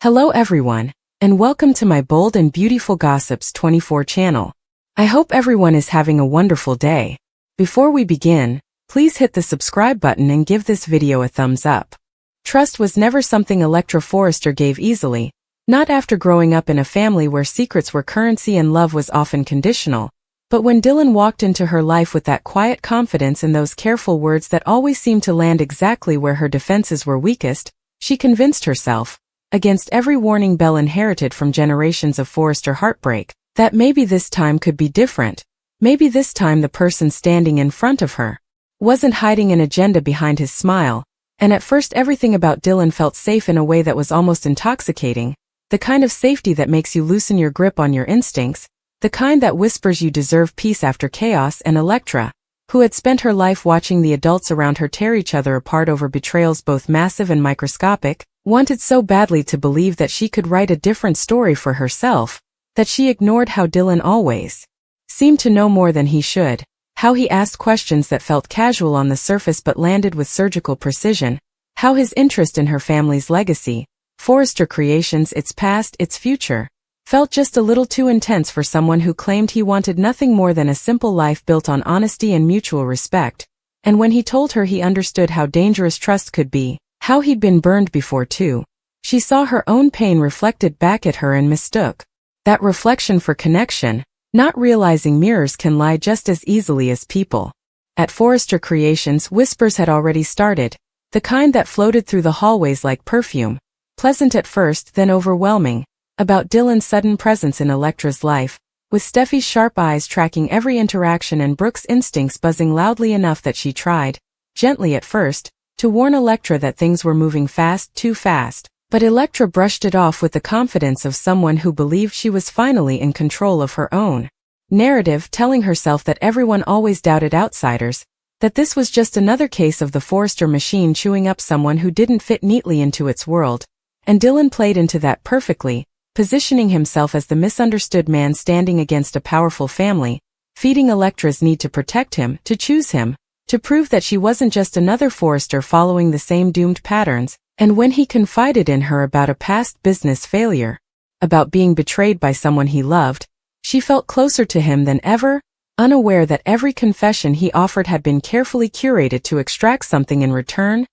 Hello everyone, and welcome to my Bold and Beautiful Gossips 24 channel. I hope everyone is having a wonderful day. Before we begin, please hit the subscribe button and give this video a thumbs up. Trust was never something Electra Forrester gave easily, not after growing up in a family where secrets were currency and love was often conditional, but when Dylan walked into her life with that quiet confidence and those careful words that always seemed to land exactly where her defenses were weakest, she convinced herself, against every warning bell inherited from generations of Forrester heartbreak, that maybe this time could be different. Maybe this time the person standing in front of her wasn't hiding an agenda behind his smile, and at first everything about Dylan felt safe in a way that was almost intoxicating, the kind of safety that makes you loosen your grip on your instincts, the kind that whispers you deserve peace after chaos. And Electra, who had spent her life watching the adults around her tear each other apart over betrayals both massive and microscopic, wanted so badly to believe that she could write a different story for herself, that she ignored how Dylan always seemed to know more than he should, how he asked questions that felt casual on the surface but landed with surgical precision, how his interest in her family's legacy, Forrester creations, its past, its future, felt just a little too intense for someone who claimed he wanted nothing more than a simple life built on honesty and mutual respect. And when he told her he understood how dangerous trust could be, how he'd been burned before too, she saw her own pain reflected back at her and mistook that reflection for connection, not realizing mirrors can lie just as easily as people. At Forrester Creations, whispers had already started, the kind that floated through the hallways like perfume, pleasant at first then overwhelming, about Dylan's sudden presence in Electra's life, with Steffi's sharp eyes tracking every interaction and Brooke's instincts buzzing loudly enough that she tried, gently at first, to warn Electra that things were moving fast, too fast, but Electra brushed it off with the confidence of someone who believed she was finally in control of her own narrative, telling herself that everyone always doubted outsiders, that this was just another case of the Forrester machine chewing up someone who didn't fit neatly into its world, and Dylan played into that perfectly, positioning himself as the misunderstood man standing against a powerful family, feeding Electra's need to protect him, to choose him, to prove that she wasn't just another Forrester following the same doomed patterns. And when he confided in her about a past business failure, about being betrayed by someone he loved, she felt closer to him than ever, unaware that every confession he offered had been carefully curated to extract something in return: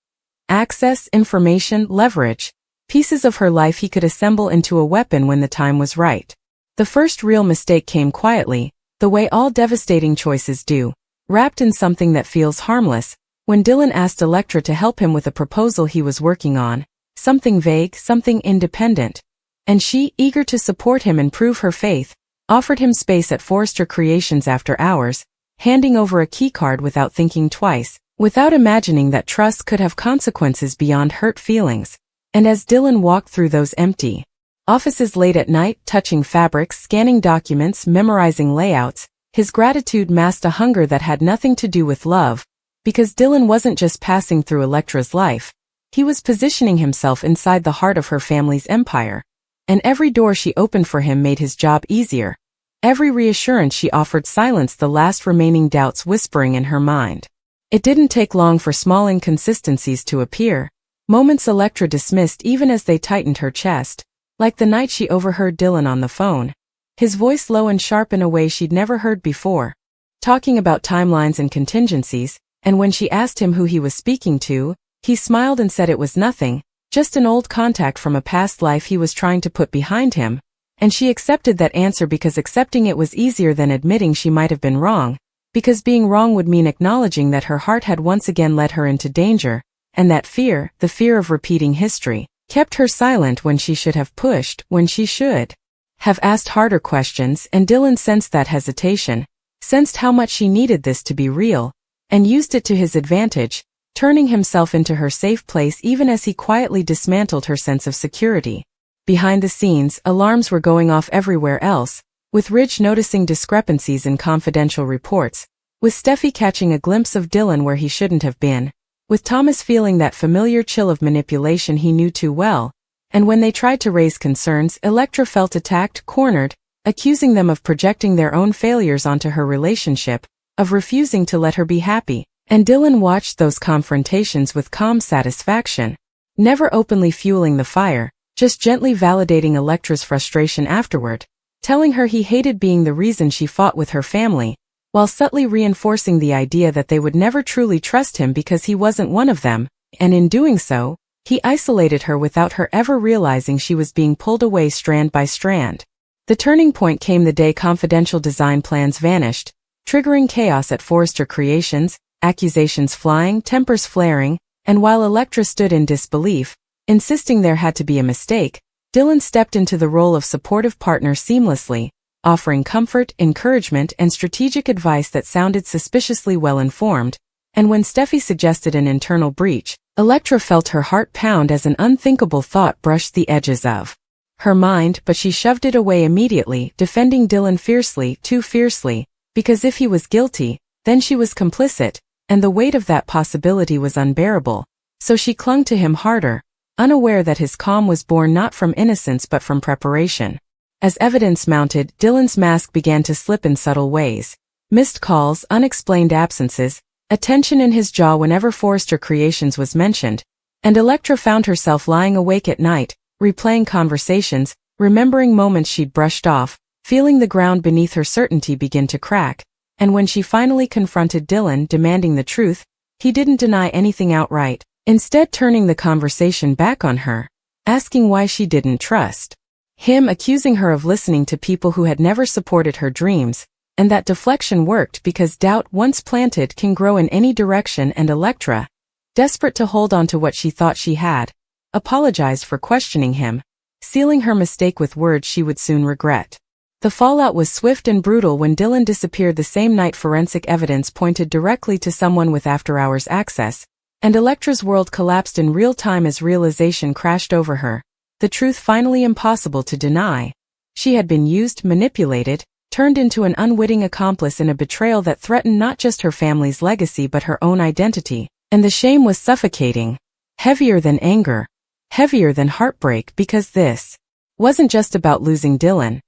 access, information, leverage, pieces of her life he could assemble into a weapon when the time was right. The first real mistake came quietly, the way all devastating choices do, wrapped in something that feels harmless, when Dylan asked Electra to help him with a proposal he was working on, something vague, something independent. And she, eager to support him and prove her faith, offered him space at Forrester Creations after hours, handing over a keycard without thinking twice, without imagining that trust could have consequences beyond hurt feelings. And as Dylan walked through those empty offices late at night, touching fabrics, scanning documents, memorizing layouts, his gratitude masked a hunger that had nothing to do with love, because Dylan wasn't just passing through Electra's life, he was positioning himself inside the heart of her family's empire, and every door she opened for him made his job easier. Every reassurance she offered silenced the last remaining doubts whispering in her mind. It didn't take long for small inconsistencies to appear, moments Electra dismissed even as they tightened her chest, like the night she overheard Dylan on the phone, his voice low and sharp in a way she'd never heard before, talking about timelines and contingencies. And when she asked him who he was speaking to, he smiled and said it was nothing, just an old contact from a past life he was trying to put behind him. And she accepted that answer because accepting it was easier than admitting she might have been wrong, because being wrong would mean acknowledging that her heart had once again led her into danger, and that fear, the fear of repeating history, kept her silent when she should have pushed, when she should have asked harder questions. And Dylan sensed that hesitation, sensed how much she needed this to be real, and used it to his advantage, turning himself into her safe place even as he quietly dismantled her sense of security. Behind the scenes, alarms were going off everywhere else, with Ridge noticing discrepancies in confidential reports, with Steffi catching a glimpse of Dylan where he shouldn't have been, with Thomas feeling that familiar chill of manipulation he knew too well, and when they tried to raise concerns, Electra felt attacked, cornered, accusing them of projecting their own failures onto her relationship, of refusing to let her be happy. And Dylan watched those confrontations with calm satisfaction, never openly fueling the fire, just gently validating Electra's frustration afterward, telling her he hated being the reason she fought with her family, while subtly reinforcing the idea that they would never truly trust him because he wasn't one of them, and in doing so, he isolated her without her ever realizing she was being pulled away strand by strand. The turning point came the day confidential design plans vanished, triggering chaos at Forrester Creations, accusations flying, tempers flaring, and while Electra stood in disbelief, insisting there had to be a mistake, Dylan stepped into the role of supportive partner seamlessly, offering comfort, encouragement, and strategic advice that sounded suspiciously well-informed, and when Steffi suggested an internal breach, Electra felt her heart pound as an unthinkable thought brushed the edges of her mind, but she shoved it away immediately, defending Dylan fiercely, too fiercely, because if he was guilty, then she was complicit, and the weight of that possibility was unbearable, so she clung to him harder, unaware that his calm was born not from innocence but from preparation. As evidence mounted, Dylan's mask began to slip in subtle ways. Missed calls, unexplained absences, a tension in his jaw whenever Forrester Creations was mentioned, and Electra found herself lying awake at night, replaying conversations, remembering moments she'd brushed off, feeling the ground beneath her certainty begin to crack, and when she finally confronted Dylan demanding the truth, he didn't deny anything outright, instead turning the conversation back on her, asking why she didn't trust him, accusing her of listening to people who had never supported her dreams, and that deflection worked because doubt once planted can grow in any direction, and Electra, desperate to hold on to what she thought she had, apologized for questioning him, sealing her mistake with words she would soon regret. The fallout was swift and brutal when Dylan disappeared the same night. Forensic evidence pointed directly to someone with after-hours access, and Electra's world collapsed in real time as realization crashed over her, the truth finally impossible to deny. She had been used, manipulated, turned into an unwitting accomplice in a betrayal that threatened not just her family's legacy but her own identity, and the shame was suffocating, heavier than anger, heavier than heartbreak, because this wasn't just about losing Dylan.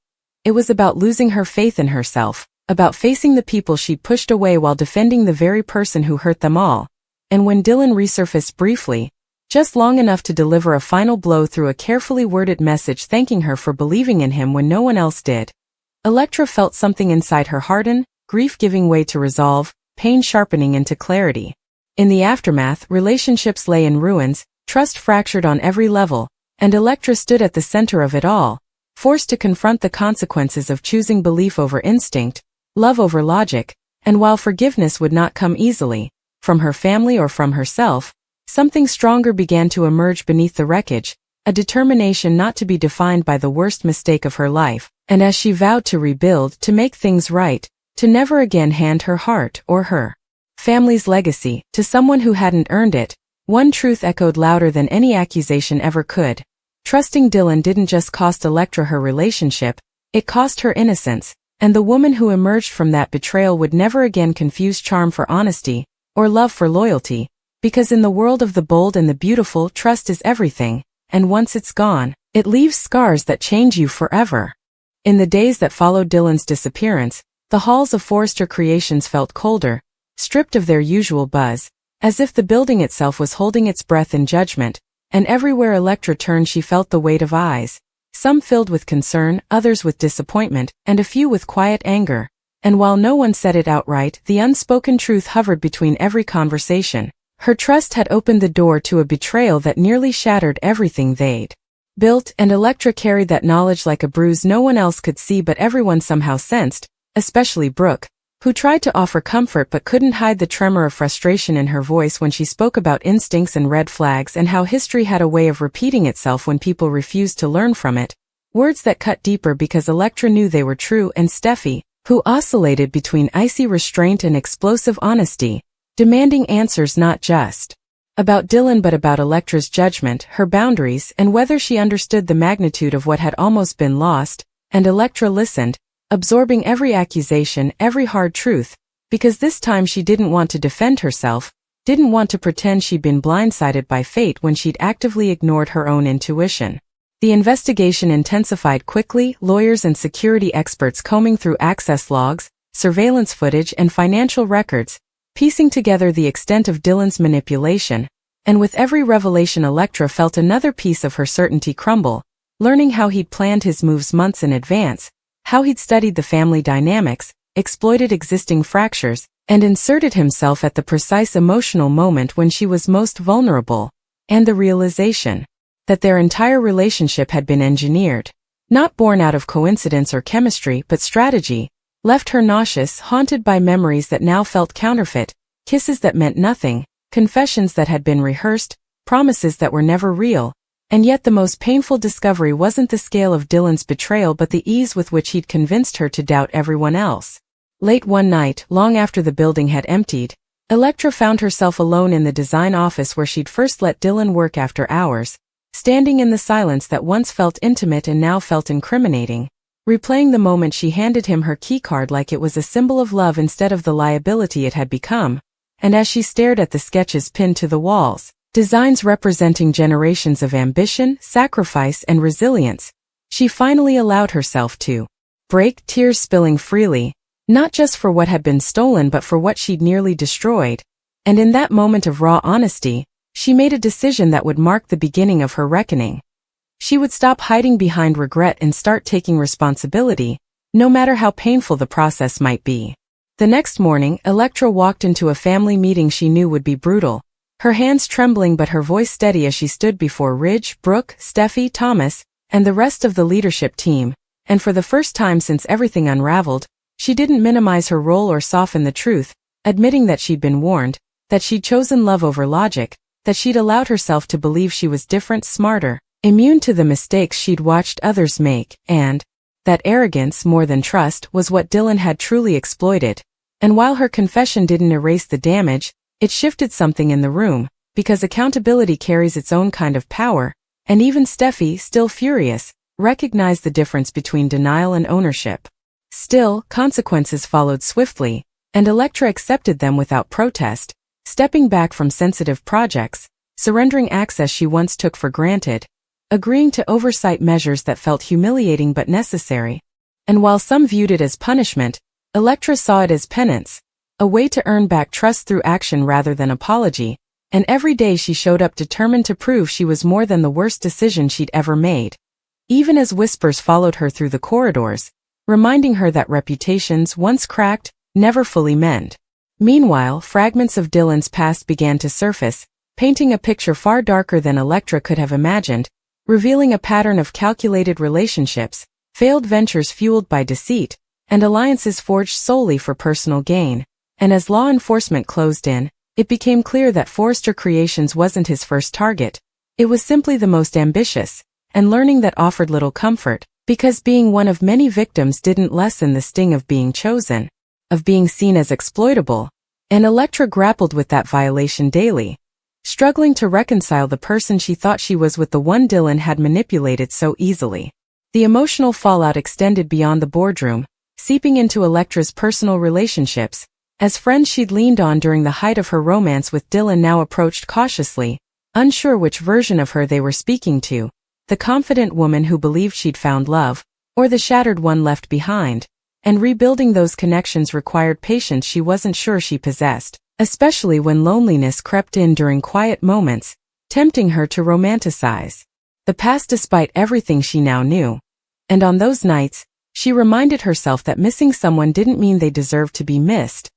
It was about losing her faith in herself, about facing the people she'd pushed away while defending the very person who hurt them all. And when Dylan resurfaced briefly, just long enough to deliver a final blow through a carefully worded message thanking her for believing in him when no one else did, Electra felt something inside her harden, grief giving way to resolve, pain sharpening into clarity. In the aftermath, relationships lay in ruins, trust fractured on every level, and Electra stood at the center of it all, forced to confront the consequences of choosing belief over instinct, love over logic, and while forgiveness would not come easily, from her family or from herself, something stronger began to emerge beneath the wreckage, a determination not to be defined by the worst mistake of her life, and as she vowed to rebuild, to make things right, to never again hand her heart or her family's legacy to someone who hadn't earned it, one truth echoed louder than any accusation ever could. Trusting Dylan didn't just cost Electra her relationship, it cost her innocence, and the woman who emerged from that betrayal would never again confuse charm for honesty, or love for loyalty, because in the world of the bold and the beautiful, trust is everything, and once it's gone, it leaves scars that change you forever. In the days that followed Dylan's disappearance, the halls of Forrester Creations felt colder, stripped of their usual buzz, as if the building itself was holding its breath in judgment, and everywhere Electra turned she felt the weight of eyes, some filled with concern, others with disappointment, and a few with quiet anger, and while no one said it outright, the unspoken truth hovered between every conversation. Her trust had opened the door to a betrayal that nearly shattered everything they'd built, and Electra carried that knowledge like a bruise no one else could see but everyone somehow sensed, especially Brooke, who tried to offer comfort but couldn't hide the tremor of frustration in her voice when she spoke about instincts and red flags and how history had a way of repeating itself when people refused to learn from it, words that cut deeper because Electra knew they were true, and Steffi, who oscillated between icy restraint and explosive honesty, demanding answers not just about Dylan but about Electra's judgment, her boundaries, and whether she understood the magnitude of what had almost been lost, and Electra listened, absorbing every accusation, every hard truth, because this time she didn't want to defend herself, didn't want to pretend she'd been blindsided by fate when she'd actively ignored her own intuition. The investigation intensified quickly, lawyers and security experts combing through access logs, surveillance footage and financial records, piecing together the extent of Dylan's manipulation, And with every revelation, Electra felt another piece of her certainty crumble, learning how he'd planned his moves months in advance, how he'd studied the family dynamics, exploited existing fractures, and inserted himself at the precise emotional moment when she was most vulnerable, and the realization that their entire relationship had been engineered, not born out of coincidence or chemistry but strategy, left her nauseous, haunted by memories that now felt counterfeit, kisses that meant nothing, confessions that had been rehearsed, promises that were never real. And yet the most painful discovery wasn't the scale of Dylan's betrayal but the ease with which he'd convinced her to doubt everyone else. Late one night, long after the building had emptied, Electra found herself alone in the design office where she'd first let Dylan work after hours, standing in the silence that once felt intimate and now felt incriminating, replaying the moment she handed him her keycard like it was a symbol of love instead of the liability it had become. And as she stared at the sketches pinned to the walls, designs representing generations of ambition, sacrifice, and resilience, she finally allowed herself to break, tears spilling freely, not just for what had been stolen but for what she'd nearly destroyed. And in that moment of raw honesty, she made a decision that would mark the beginning of her reckoning. She would stop hiding behind regret and start taking responsibility, no matter how painful the process might be. The next morning, Electra walked into a family meeting she knew would be brutal, her hands trembling but her voice steady as she stood before Ridge, Brooke, Steffi, Thomas, and the rest of the leadership team, and for the first time since everything unraveled, she didn't minimize her role or soften the truth, admitting that she'd been warned, that she'd chosen love over logic, that she'd allowed herself to believe she was different, smarter, immune to the mistakes she'd watched others make, and that arrogance, more than trust, was what Dylan had truly exploited. And while her confession didn't erase the damage, it shifted something in the room, because accountability carries its own kind of power, and even Steffi, still furious, recognized the difference between denial and ownership. Still, consequences followed swiftly, and Electra accepted them without protest, stepping back from sensitive projects, surrendering access she once took for granted, agreeing to oversight measures that felt humiliating but necessary. And while some viewed it as punishment, Electra saw it as penance, a way to earn back trust through action rather than apology, and every day she showed up determined to prove she was more than the worst decision she'd ever made. Even as whispers followed her through the corridors, reminding her that reputations, once cracked, never fully mend. Meanwhile, fragments of Dylan's past began to surface, painting a picture far darker than Electra could have imagined, revealing a pattern of calculated relationships, failed ventures fueled by deceit, and alliances forged solely for personal gain. And as law enforcement closed in, it became clear that Forrester Creations wasn't his first target. It was simply the most ambitious, and learning that offered little comfort, because being one of many victims didn't lessen the sting of being chosen, of being seen as exploitable. And Electra grappled with that violation daily, struggling to reconcile the person she thought she was with the one Dylan had manipulated so easily. The emotional fallout extended beyond the boardroom, seeping into Electra's personal relationships, as friends she'd leaned on during the height of her romance with Dylan now approached cautiously, unsure which version of her they were speaking to, the confident woman who believed she'd found love, or the shattered one left behind. And rebuilding those connections required patience she wasn't sure she possessed, especially when loneliness crept in during quiet moments, tempting her to romanticize the past despite everything she now knew. And on those nights, she reminded herself that missing someone didn't mean they deserved to be missed,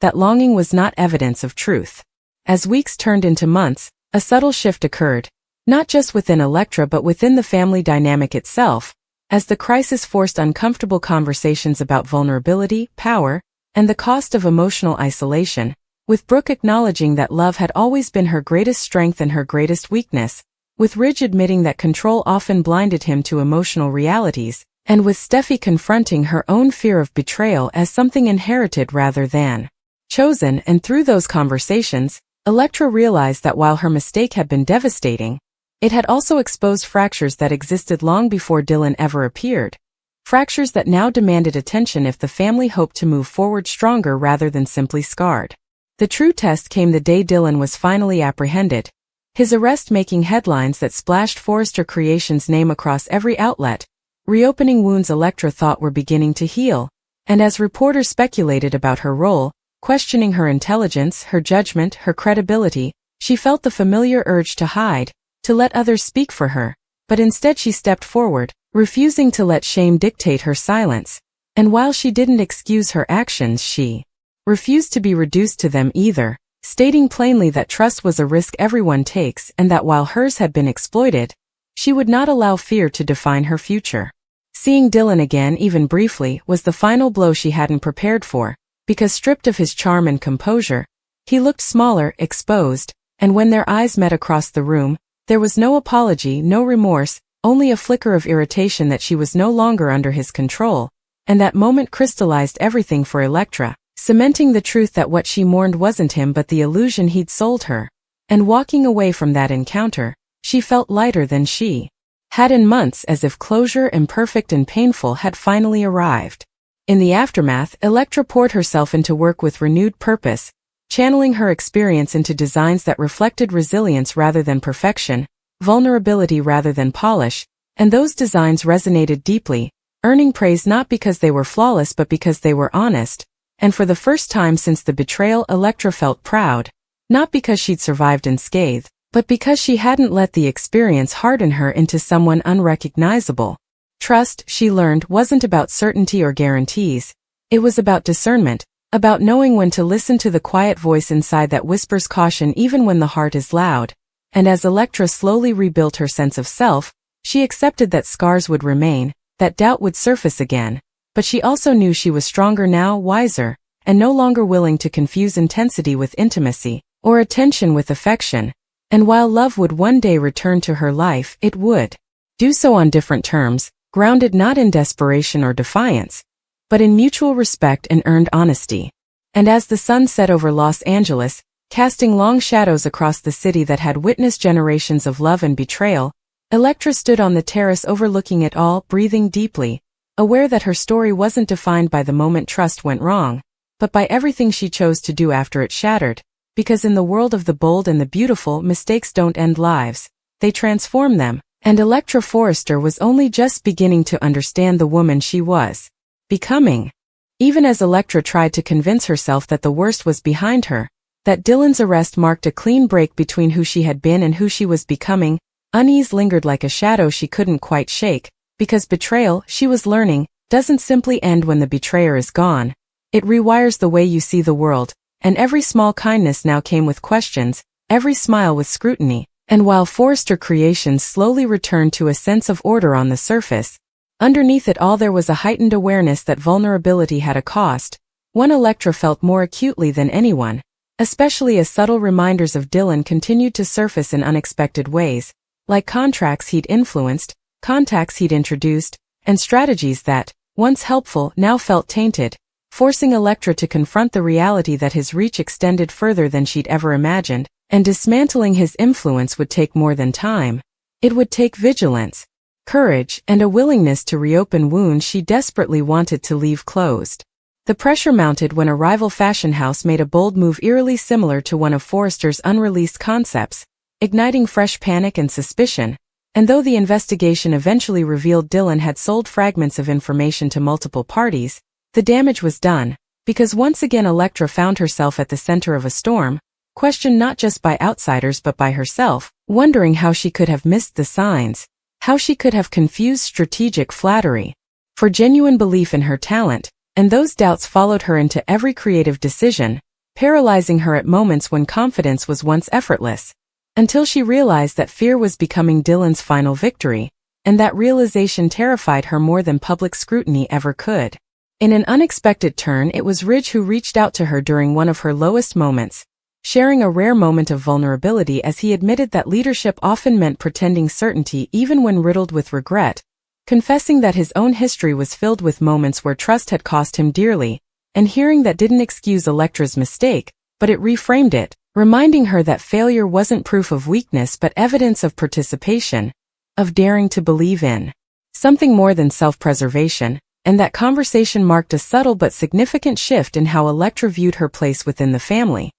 that longing was not evidence of truth. As weeks turned into months, a subtle shift occurred, not just within Electra but within the family dynamic itself, as the crisis forced uncomfortable conversations about vulnerability, power, and the cost of emotional isolation, with Brooke acknowledging that love had always been her greatest strength and her greatest weakness, with Ridge admitting that control often blinded him to emotional realities, and with Steffi confronting her own fear of betrayal as something inherited rather than chosen. And through those conversations, Electra realized that while her mistake had been devastating, it had also exposed fractures that existed long before Dylan ever appeared, fractures that now demanded attention if the family hoped to move forward stronger rather than simply scarred. The true test came the day Dylan was finally apprehended, his arrest making headlines that splashed Forrester Creations' name across every outlet, reopening wounds Electra thought were beginning to heal. And as reporters speculated about her role, questioning her intelligence, her judgment, her credibility, She felt the familiar urge to hide, to let others speak for her, but instead she stepped forward, refusing to let shame dictate her silence. And while she didn't excuse her actions, she refused to be reduced to them either, stating plainly that trust was a risk everyone takes and that while hers had been exploited, she would not allow fear to define her future. Seeing Dylan again, even briefly, was the final blow she hadn't prepared for, because stripped of his charm and composure, he looked smaller, exposed, and when their eyes met across the room, there was no apology, no remorse, only a flicker of irritation that she was no longer under his control, and that moment crystallized everything for Electra, cementing the truth that what she mourned wasn't him but the illusion he'd sold her. And walking away from that encounter, she felt lighter than she had in months, as if closure, imperfect and painful, had finally arrived. In the aftermath, Electra poured herself into work with renewed purpose, channeling her experience into designs that reflected resilience rather than perfection, vulnerability rather than polish, and those designs resonated deeply, earning praise not because they were flawless but because they were honest. And for the first time since the betrayal, Electra felt proud, not because she'd survived unscathed, but because she hadn't let the experience harden her into someone unrecognizable. Trust, she learned, wasn't about certainty or guarantees. It was about discernment, about knowing when to listen to the quiet voice inside that whispers caution even when the heart is loud. And as Electra slowly rebuilt her sense of self, she accepted that scars would remain, that doubt would surface again, but she also knew she was stronger now, wiser, and no longer willing to confuse intensity with intimacy, or attention with affection. And while love would one day return to her life, it would do so on different terms, grounded not in desperation or defiance, but in mutual respect and earned honesty. And as the sun set over Los Angeles, casting long shadows across the city that had witnessed generations of love and betrayal, Electra stood on the terrace overlooking it all, breathing deeply, aware that her story wasn't defined by the moment trust went wrong, but by everything she chose to do after it shattered. Because in the world of the bold and the beautiful, mistakes don't end lives, they transform them, and Electra Forrester was only just beginning to understand the woman she was becoming. Even as Electra tried to convince herself that the worst was behind her, that Dylan's arrest marked a clean break between who she had been and who she was becoming, unease lingered like a shadow she couldn't quite shake, because betrayal, she was learning, doesn't simply end when the betrayer is gone. It rewires the way you see the world. And every small kindness now came with questions, every smile with scrutiny, and while Forrester Creations slowly returned to a sense of order on the surface, underneath it all there was a heightened awareness that vulnerability had a cost, one Electra felt more acutely than anyone, especially as subtle reminders of Dylan continued to surface in unexpected ways, like contracts he'd influenced, contacts he'd introduced, and strategies that, once helpful, now felt tainted, forcing Electra to confront the reality that his reach extended further than she'd ever imagined, and dismantling his influence would take more than time. It would take vigilance, courage, and a willingness to reopen wounds she desperately wanted to leave closed. The pressure mounted when a rival fashion house made a bold move eerily similar to one of Forrester's unreleased concepts, igniting fresh panic and suspicion. And though the investigation eventually revealed Dylan had sold fragments of information to multiple parties, the damage was done, because once again Electra found herself at the center of a storm, questioned not just by outsiders but by herself, wondering how she could have missed the signs, how she could have confused strategic flattery for genuine belief in her talent, and those doubts followed her into every creative decision, paralyzing her at moments when confidence was once effortless, until she realized that fear was becoming Dylan's final victory, and that realization terrified her more than public scrutiny ever could. In an unexpected turn, it was Ridge who reached out to her during one of her lowest moments, sharing a rare moment of vulnerability as he admitted that leadership often meant pretending certainty even when riddled with regret, confessing that his own history was filled with moments where trust had cost him dearly, and hearing that didn't excuse Electra's mistake, but it reframed it, reminding her that failure wasn't proof of weakness but evidence of participation, of daring to believe in something more than self-preservation. And that conversation marked a subtle but significant shift in how Electra viewed her place within the family.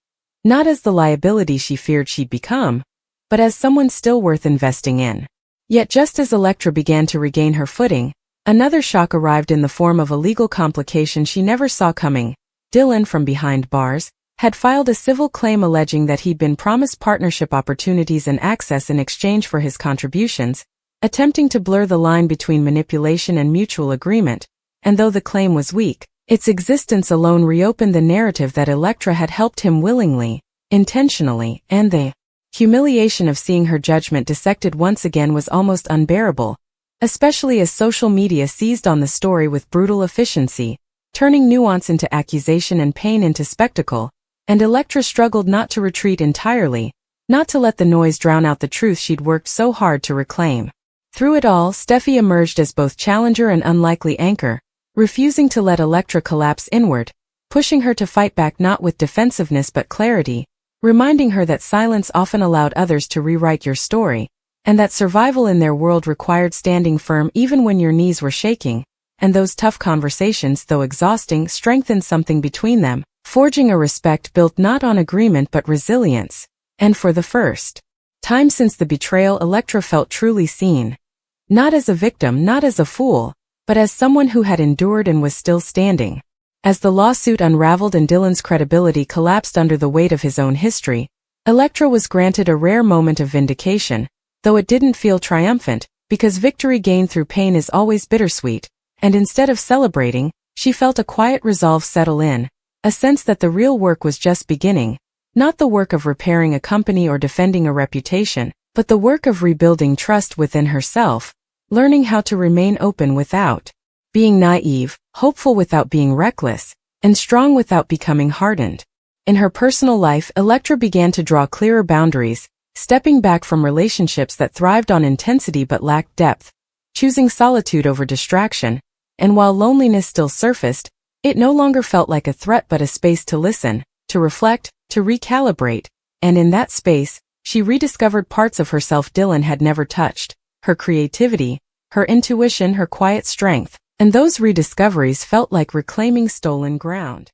Not as the liability she feared she'd become, but as someone still worth investing in. Yet just as Electra began to regain her footing, another shock arrived in the form of a legal complication she never saw coming. Dylan, from behind bars, had filed a civil claim alleging that he'd been promised partnership opportunities and access in exchange for his contributions, attempting to blur the line between manipulation and mutual agreement. And though the claim was weak, its existence alone reopened the narrative that Electra had helped him willingly, intentionally, and the humiliation of seeing her judgment dissected once again was almost unbearable, especially as social media seized on the story with brutal efficiency, turning nuance into accusation and pain into spectacle, and Electra struggled not to retreat entirely, not to let the noise drown out the truth she'd worked so hard to reclaim. Through it all, Steffi emerged as both challenger and unlikely anchor, refusing to let Electra collapse inward, pushing her to fight back not with defensiveness but clarity, reminding her that silence often allowed others to rewrite your story, and that survival in their world required standing firm even when your knees were shaking, and those tough conversations, though exhausting, strengthened something between them, forging a respect built not on agreement but resilience. And for the first time since the betrayal, Electra felt truly seen. Not as a victim, not as a fool, but as someone who had endured and was still standing. As the lawsuit unraveled and Dylan's credibility collapsed under the weight of his own history, Electra was granted a rare moment of vindication, though it didn't feel triumphant, because victory gained through pain is always bittersweet, and instead of celebrating, she felt a quiet resolve settle in, a sense that the real work was just beginning, not the work of repairing a company or defending a reputation, but the work of rebuilding trust within herself, learning how to remain open without being naive, hopeful without being reckless, and strong without becoming hardened. In her personal life, Electra began to draw clearer boundaries, stepping back from relationships that thrived on intensity but lacked depth, choosing solitude over distraction, and while loneliness still surfaced, it no longer felt like a threat but a space to listen, to reflect, to recalibrate, and in that space, she rediscovered parts of herself Dylan had never touched, her creativity, her intuition, her quiet strength, and those rediscoveries felt like reclaiming stolen ground.